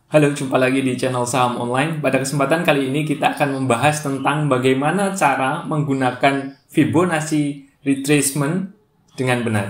Halo, jumpa lagi di channel Saham Online. Pada kesempatan kali ini kita akan membahas tentang bagaimana cara menggunakan Fibonacci retracement dengan benar.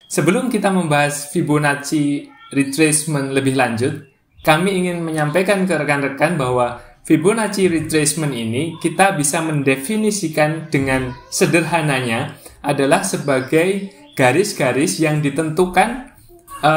Sebelum kita membahas Fibonacci retracement lebih lanjut, kami ingin menyampaikan ke rekan-rekan bahwa Fibonacci retracement ini kita bisa mendefinisikan dengan sederhananya adalah sebagai garis-garis yang ditentukan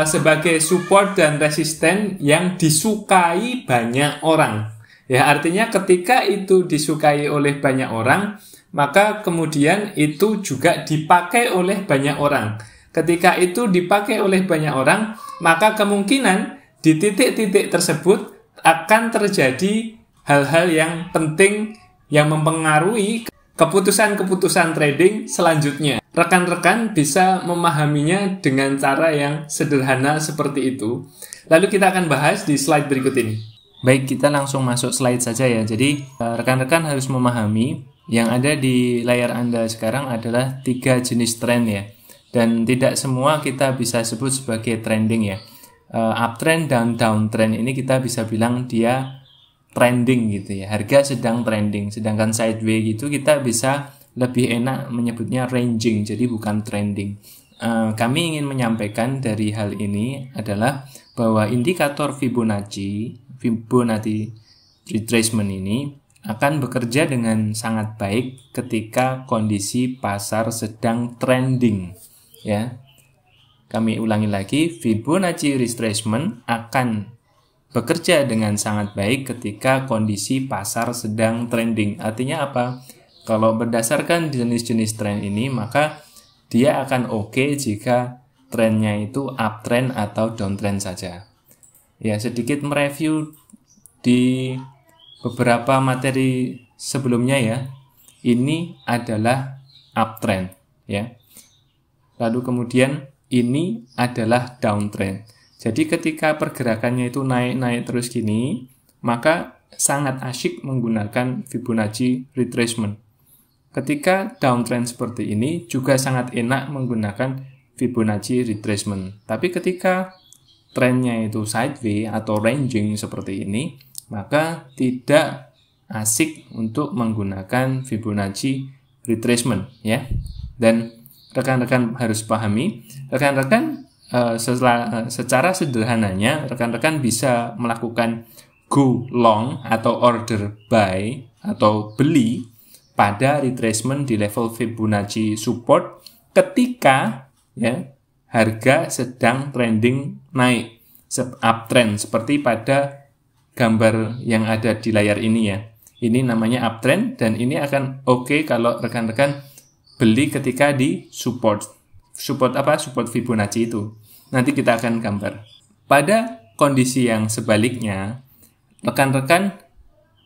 sebagai support dan resisten yang disukai banyak orang. Ya, artinya ketika itu disukai oleh banyak orang, maka kemudian itu juga dipakai oleh banyak orang. Ketika itu dipakai oleh banyak orang, maka kemungkinan di titik-titik tersebut akan terjadi hal-hal yang penting yang mempengaruhi keputusan-keputusan trading selanjutnya. Rekan-rekan bisa memahaminya dengan cara yang sederhana seperti itu. Lalu kita akan bahas di slide berikut ini. Baik, kita langsung masuk slide saja ya. Jadi, rekan-rekan harus memahami yang ada di layar Anda sekarang adalah 3 jenis tren ya. Dan tidak semua kita bisa sebut sebagai trending ya. Uptrend dan downtrend ini kita bisa bilang dia trending gitu ya. Harga sedang trending. Sedangkan sideways gitu kita bisa lebih enak menyebutnya ranging. Jadi bukan trending. Kami ingin menyampaikan dari hal ini adalah bahwa indikator Fibonacci retracement ini akan bekerja dengan sangat baik ketika kondisi pasar sedang trending. Ya, kami ulangi lagi, Fibonacci retracement akan bekerja dengan sangat baik ketika kondisi pasar sedang trending. Artinya apa? Kalau berdasarkan jenis-jenis tren ini, maka dia akan oke jika trennya itu uptrend atau downtrend saja. Ya, sedikit mereview di beberapa materi sebelumnya ya. Ini adalah uptrend, ya. Lalu kemudian ini adalah downtrend. Jadi ketika pergerakannya itu naik-naik terus gini, maka sangat asyik menggunakan Fibonacci retracement. Ketika downtrend seperti ini juga sangat enak menggunakan Fibonacci retracement. Tapi ketika trennya itu sideways atau ranging seperti ini, maka tidak asik untuk menggunakan Fibonacci retracement ya. Dan rekan-rekan harus pahami, rekan-rekan secara sederhananya, rekan-rekan bisa melakukan go long atau order buy atau beli pada retracement di level Fibonacci support ketika ya harga sedang trending naik, uptrend seperti pada gambar yang ada di layar ini ya. Ini namanya uptrend dan ini akan oke kalau rekan-rekan beli ketika di support apa? Support Fibonacci itu. Nanti kita akan gambar. Pada kondisi yang sebaliknya, rekan-rekan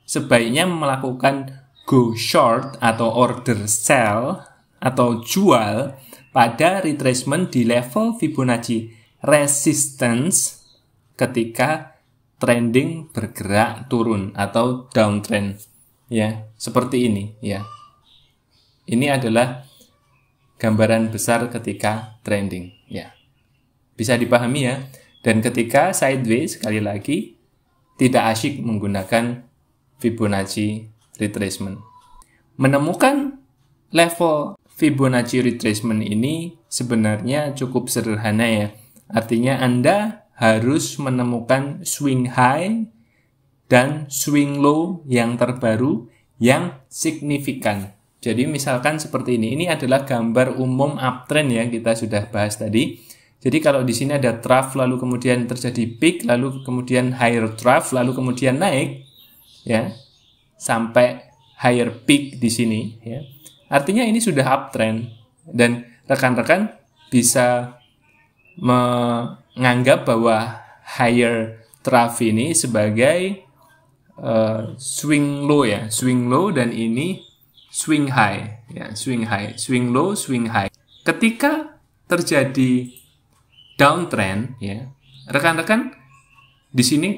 sebaiknya melakukan go short atau order sell atau jual pada retracement di level Fibonacci resistance ketika trending bergerak turun atau downtrend. Ya, seperti ini ya. Ini adalah gambaran besar ketika trending ya. Bisa dipahami ya. Dan ketika sideways sekali lagi tidak asyik menggunakan Fibonacci retracement. Menemukan level Fibonacci retracement ini sebenarnya cukup sederhana ya. Artinya Anda harus menemukan swing high dan swing low yang terbaru yang signifikan. Jadi misalkan seperti ini adalah gambar umum uptrend ya, kita sudah bahas tadi. Jadi kalau di sini ada trough, lalu kemudian terjadi peak, lalu kemudian higher trough, lalu kemudian naik, ya, sampai higher peak di sini, ya. Artinya ini sudah uptrend dan rekan-rekan bisa menganggap bahwa higher trough ini sebagai swing low ya, swing low dan ini swing high, ya, swing high, swing low, swing high. Ketika terjadi downtrend ya. Rekan-rekan di sini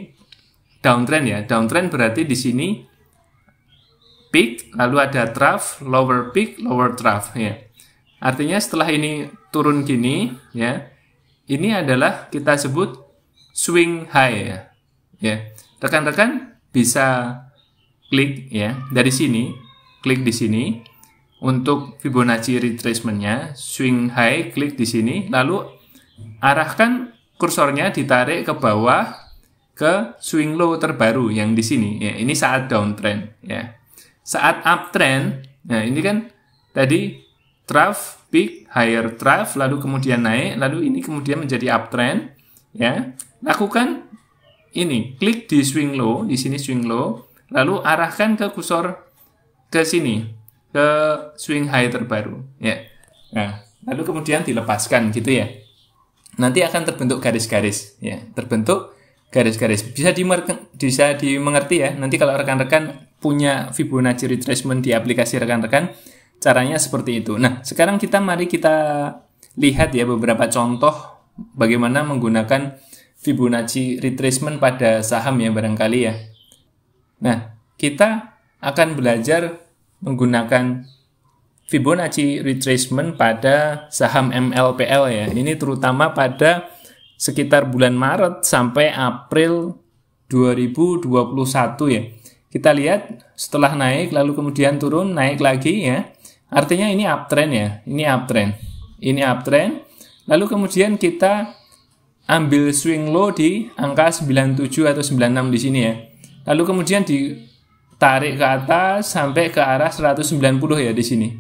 downtrend ya. Downtrend berarti di sini peak, lalu ada trough, lower peak, lower trough ya. Artinya setelah ini turun gini ya, ini adalah kita sebut swing high ya. Ya. Rekan-rekan bisa klik ya dari sini, klik di sini untuk Fibonacci retracement-nya, swing high, klik di sini, lalu arahkan kursornya ditarik ke bawah ke swing low terbaru yang di sini ya. Ini saat downtrend ya. Saat uptrend, nah ini kan tadi trough, peak, higher trough, lalu kemudian naik, lalu ini kemudian menjadi uptrend ya. Lakukan ini, klik di swing low, di sini swing low, lalu arahkan ke kursor ke sini, ke swing high terbaru ya. Nah, lalu kemudian dilepaskan gitu ya. Nanti akan terbentuk garis-garis ya, terbentuk garis-garis. Bisa dimengerti ya. Nanti kalau rekan-rekan punya Fibonacci retracement di aplikasi rekan-rekan, caranya seperti itu. Nah, sekarang mari kita lihat ya beberapa contoh bagaimana menggunakan Fibonacci retracement pada saham ya barangkali ya. Nah, kita akan belajar menggunakan Fibonacci retracement pada saham MLPL ya. Ini terutama pada sekitar bulan Maret sampai April 2021 ya. Kita lihat setelah naik lalu kemudian turun, naik lagi ya. Artinya ini uptrend ya. Ini uptrend. Ini uptrend. Lalu kemudian kita ambil swing low di angka 97 atau 96 di sini ya. Lalu kemudian ditarik ke atas sampai ke arah 190 ya di sini.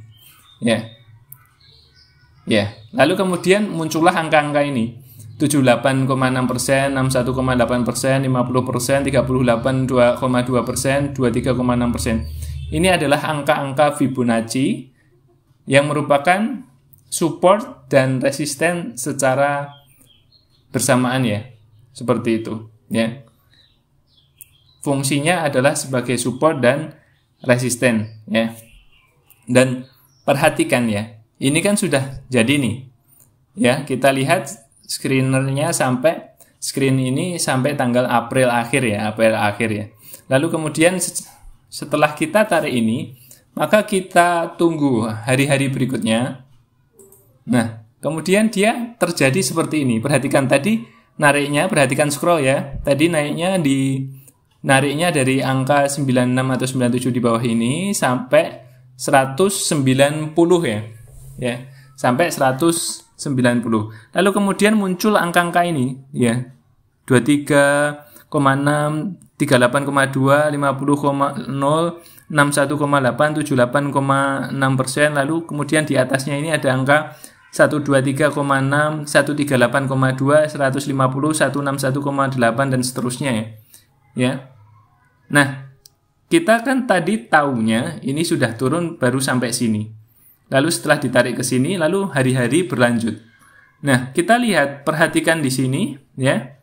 Ya. Ya, lalu kemudian muncullah angka-angka ini. 78,6%, 61,8%, 50%, 38,2%, 23,6%. Ini adalah angka-angka Fibonacci yang merupakan support dan resisten secara bersamaan ya. Seperti itu, ya. Fungsinya adalah sebagai support dan resisten, ya. Dan perhatikan ya. Ini kan sudah jadi nih. Ya, kita lihat screenernya screen ini sampai tanggal April akhir ya, Lalu kemudian setelah kita tarik ini, maka kita tunggu hari-hari berikutnya. Nah, kemudian dia terjadi seperti ini. Perhatikan tadi nariknya, perhatikan scroll ya. Tadi nariknya dari angka 96 atau 97 di bawah ini sampai 190 ya. Ya, sampai 190. Lalu kemudian muncul angka-angka ini ya. 23,6, 38,2, 50,0, 61,8, 78,6%. Lalu kemudian di atasnya ini ada angka 123,6, 138,2, 150, 161,8 dan seterusnya ya. Ya. Nah, kita kan tadi taunya ini sudah turun baru sampai sini. Lalu setelah ditarik ke sini, lalu hari-hari berlanjut. Nah, kita lihat, perhatikan di sini, ya.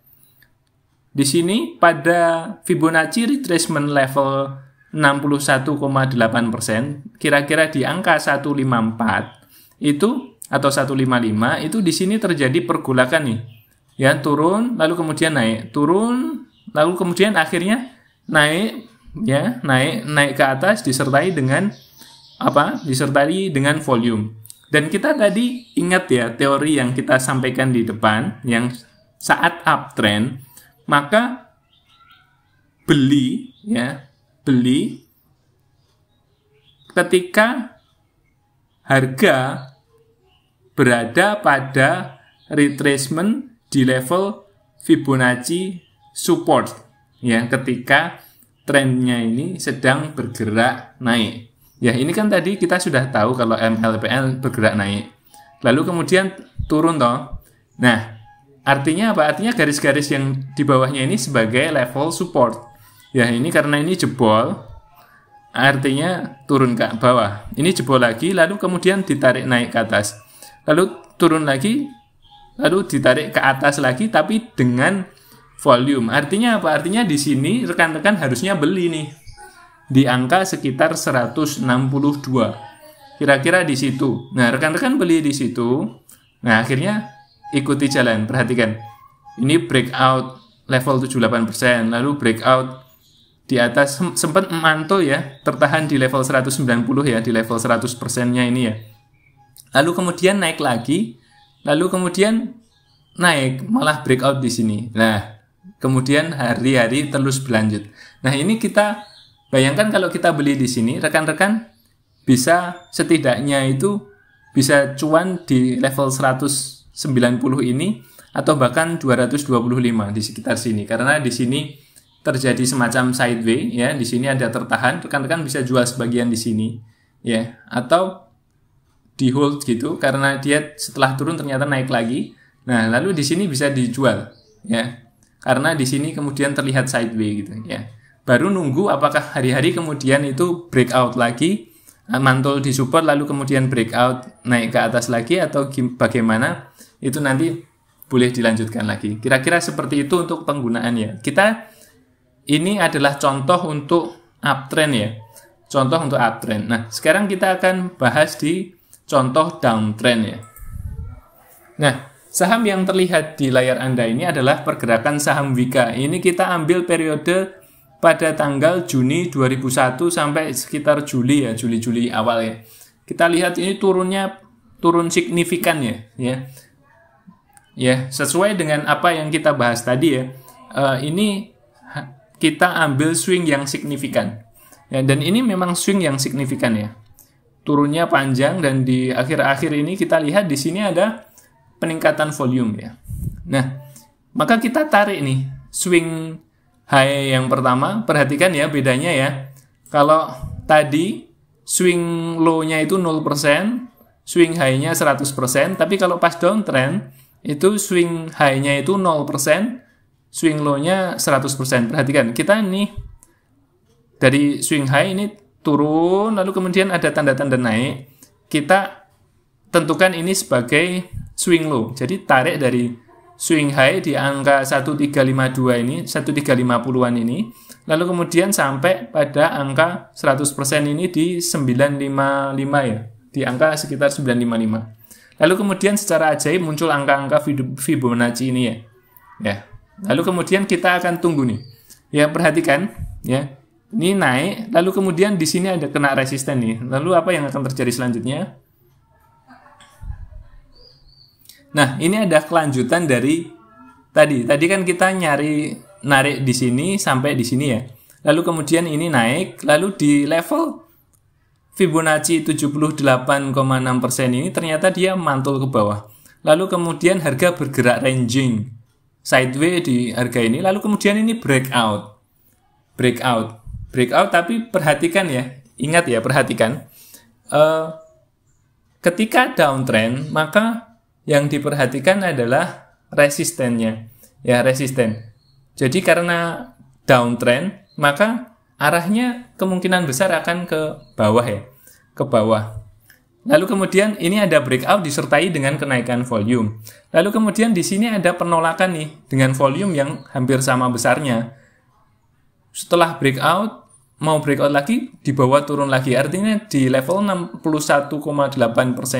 Di sini pada Fibonacci retracement level 61,8%, kira-kira di angka 154 itu atau 155 itu di sini terjadi pergolakan nih. Ya, turun, lalu kemudian naik, turun, lalu kemudian akhirnya naik, ya, naik ke atas disertai dengan disertai dengan volume. Dan kita tadi ingat ya teori yang kita sampaikan di depan, yang saat uptrend maka beli ketika harga berada pada retracement di level Fibonacci support ya, ketika trennya ini sedang bergerak naik. Ya, ini kan tadi kita sudah tahu kalau MLPL bergerak naik. Lalu kemudian turun toh. Nah, artinya apa? Artinya garis-garis yang di bawahnya ini sebagai level support. Ya, ini karena ini jebol, artinya turun ke bawah. Ini jebol lagi, lalu kemudian ditarik naik ke atas. Lalu turun lagi, lalu ditarik ke atas lagi, tapi dengan volume. Artinya apa? Artinya di sini rekan-rekan harusnya beli nih. Di angka sekitar 162. Kira-kira di situ. Nah, rekan-rekan beli di situ. Nah, akhirnya ikuti jalan. Perhatikan. Ini breakout level 78%, lalu breakout di atas sempat memantul ya, tertahan di level 190 ya, di level 100%-nya ini ya. Lalu kemudian naik lagi, lalu kemudian naik, malah breakout di sini. Nah, kemudian hari-hari terus berlanjut. Nah, ini kita bayangkan kalau kita beli di sini, rekan-rekan bisa setidaknya itu bisa cuan di level 190 ini atau bahkan 225 di sekitar sini. Karena di sini terjadi semacam sideway ya, di sini ada tertahan, rekan-rekan bisa jual sebagian di sini ya, atau di hold gitu karena dia setelah turun ternyata naik lagi. Nah, lalu di sini bisa dijual ya. Karena di sini kemudian terlihat sideway gitu ya. Baru nunggu apakah hari-hari kemudian itu breakout lagi, mantul di support lalu kemudian breakout naik ke atas lagi atau bagaimana, itu nanti boleh dilanjutkan lagi. Kira-kira seperti itu untuk penggunaannya. Ini adalah contoh untuk uptrend ya. Contoh untuk uptrend. Nah, sekarang kita akan bahas di contoh downtrend ya. Nah, saham yang terlihat di layar Anda ini adalah pergerakan saham Wika. Ini kita ambil periode pada tanggal Juni 2001 sampai sekitar Juli ya, Juli awal ya. Kita lihat ini turun signifikan ya. Ya, sesuai dengan apa yang kita bahas tadi ya. Ini kita ambil swing yang signifikan. Ya, dan ini memang swing yang signifikan ya. Turunnya panjang dan di akhir-akhir ini kita lihat di sini ada peningkatan volume ya. Nah, maka kita tarik nih swing high yang pertama. Perhatikan ya bedanya ya. Kalau tadi swing low-nya itu 0%, swing high-nya 100%, tapi kalau pas downtrend itu swing high-nya itu 0%, swing low-nya 100%. Perhatikan, kita nih dari swing high ini turun, lalu kemudian ada tanda-tanda naik. Kita tentukan ini sebagai swing low. Jadi tarik dari swing high di angka 1352 ini, 1350-an ini, lalu kemudian sampai pada angka 100% ini di 955 ya, di angka sekitar 955. Lalu kemudian secara ajaib muncul angka-angka Fibonacci ini ya. Ya. Lalu kemudian kita akan tunggu nih. Ya, perhatikan ya. Ini naik, lalu kemudian di sini ada kena resisten nih. Lalu apa yang akan terjadi selanjutnya? Nah, ini ada kelanjutan dari tadi. Tadi kan kita narik di sini sampai di sini ya. Lalu kemudian ini naik, lalu di level Fibonacci 78,6% ini ternyata dia mantul ke bawah. Lalu kemudian harga bergerak ranging sideway di harga ini, lalu kemudian ini breakout. Tapi perhatikan ya, ingat ya, perhatikan. Ketika downtrend, maka yang diperhatikan adalah resistennya. Ya, resisten. Jadi karena downtrend, maka arahnya kemungkinan besar akan ke bawah ya, ke bawah. Lalu kemudian ini ada breakout disertai dengan kenaikan volume. Lalu kemudian di sini ada penolakan nih dengan volume yang hampir sama besarnya. Setelah breakout, mau breakout lagi, di bawah turun lagi. Artinya di level 61,8%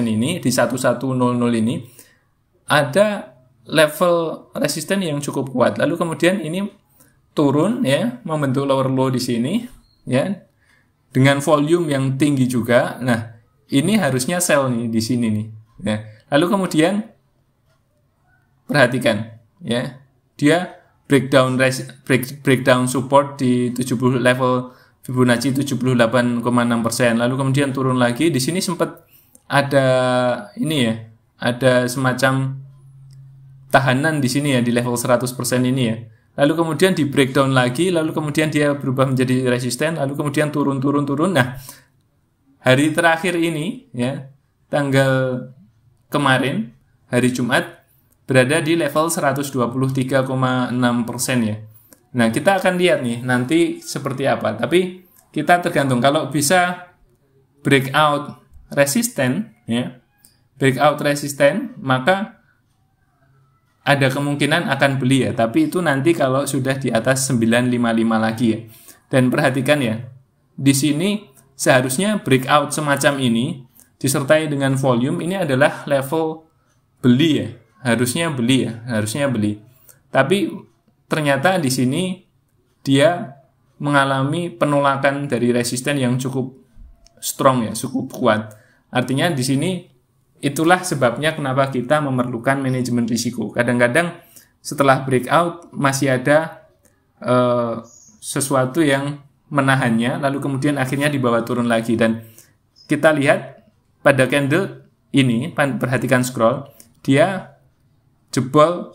ini, di 1100 ini, ada level resisten yang cukup kuat. Lalu kemudian ini turun ya, membentuk lower low di sini ya, dengan volume yang tinggi juga. Nah, ini harusnya sell nih di sini nih ya. Lalu kemudian perhatikan ya, dia breakdown support di 70 level Fibonacci 78,6%. Lalu kemudian turun lagi. Di sini sempat ada ini ya, ada semacam tahanan di sini ya, di level 100% ini ya. Lalu kemudian di breakdown lagi, lalu kemudian dia berubah menjadi resisten, lalu kemudian turun. Nah, hari terakhir ini ya, tanggal kemarin, hari Jumat, berada di level 123,6% ya. Nah, kita akan lihat nih nanti seperti apa. Tapi kita tergantung, kalau bisa breakout resisten ya, maka ada kemungkinan akan beli ya, tapi itu nanti kalau sudah di atas 955 lagi ya. Dan perhatikan ya, di sini seharusnya breakout semacam ini disertai dengan volume, ini adalah level beli ya, harusnya beli ya, harusnya beli. Tapi ternyata di sini dia mengalami penolakan dari resisten yang cukup strong ya, cukup kuat. Artinya di sini itulah sebabnya kenapa kita memerlukan manajemen risiko. Kadang-kadang setelah breakout masih ada sesuatu yang menahannya, lalu kemudian akhirnya dibawa turun lagi. Dan kita lihat pada candle ini, perhatikan scroll, dia jebol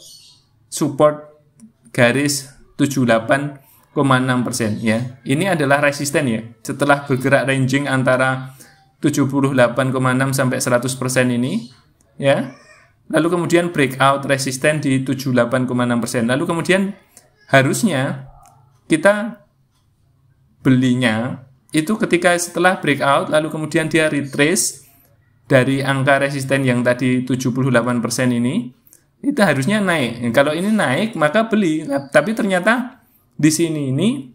support garis 78,6% ya. Ini adalah resisten ya. Setelah bergerak ranging antara 78,6 sampai 100% ini ya. Lalu kemudian breakout resisten di 78,6%. Lalu kemudian harusnya kita belinya itu ketika setelah breakout lalu kemudian dia retrace dari angka resisten yang tadi 78% ini, itu harusnya naik. Kalau ini naik maka beli. Nah, tapi ternyata di sini ini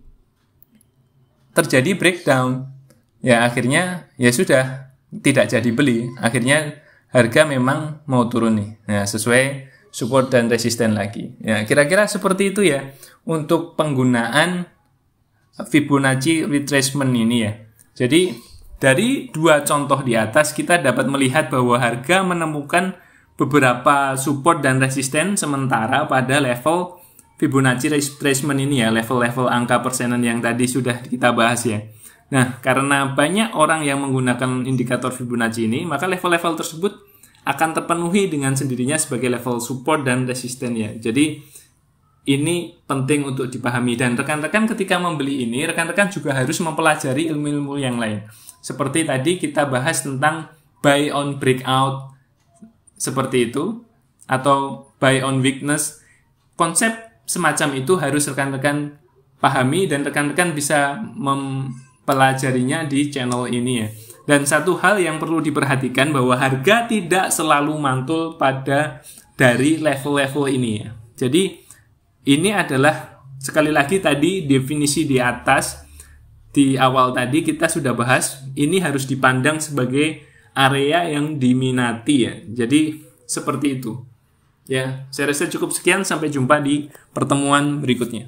terjadi breakdown. Ya akhirnya ya sudah tidak jadi beli. Akhirnya harga memang mau turun nih. Nah, sesuai support dan resisten lagi. Ya, kira-kira seperti itu ya untuk penggunaan Fibonacci retracement ini ya. Jadi dari dua contoh di atas kita dapat melihat bahwa harga menemukan beberapa support dan resisten sementara pada level Fibonacci retracement ini ya, level-level angka persenan yang tadi sudah kita bahas ya. Nah, karena banyak orang yang menggunakan indikator Fibonacci ini, maka level-level tersebut akan terpenuhi dengan sendirinya sebagai level support dan resisten ya. Jadi ini penting untuk dipahami, dan rekan-rekan ketika membeli ini, rekan-rekan juga harus mempelajari ilmu-ilmu yang lain. Seperti tadi kita bahas tentang buy on breakout seperti itu, atau buy on weakness. Konsep semacam itu harus rekan-rekan pahami dan rekan-rekan bisa mempelajarinya di channel ini ya. Dan satu hal yang perlu diperhatikan bahwa harga tidak selalu mantul pada dari level-level ini ya. Jadi ini adalah sekali lagi tadi definisi di atas di awal tadi kita sudah bahas, ini harus dipandang sebagai area yang diminati ya. Jadi seperti itu. Ya, saya rasa cukup sekian, sampai jumpa di pertemuan berikutnya.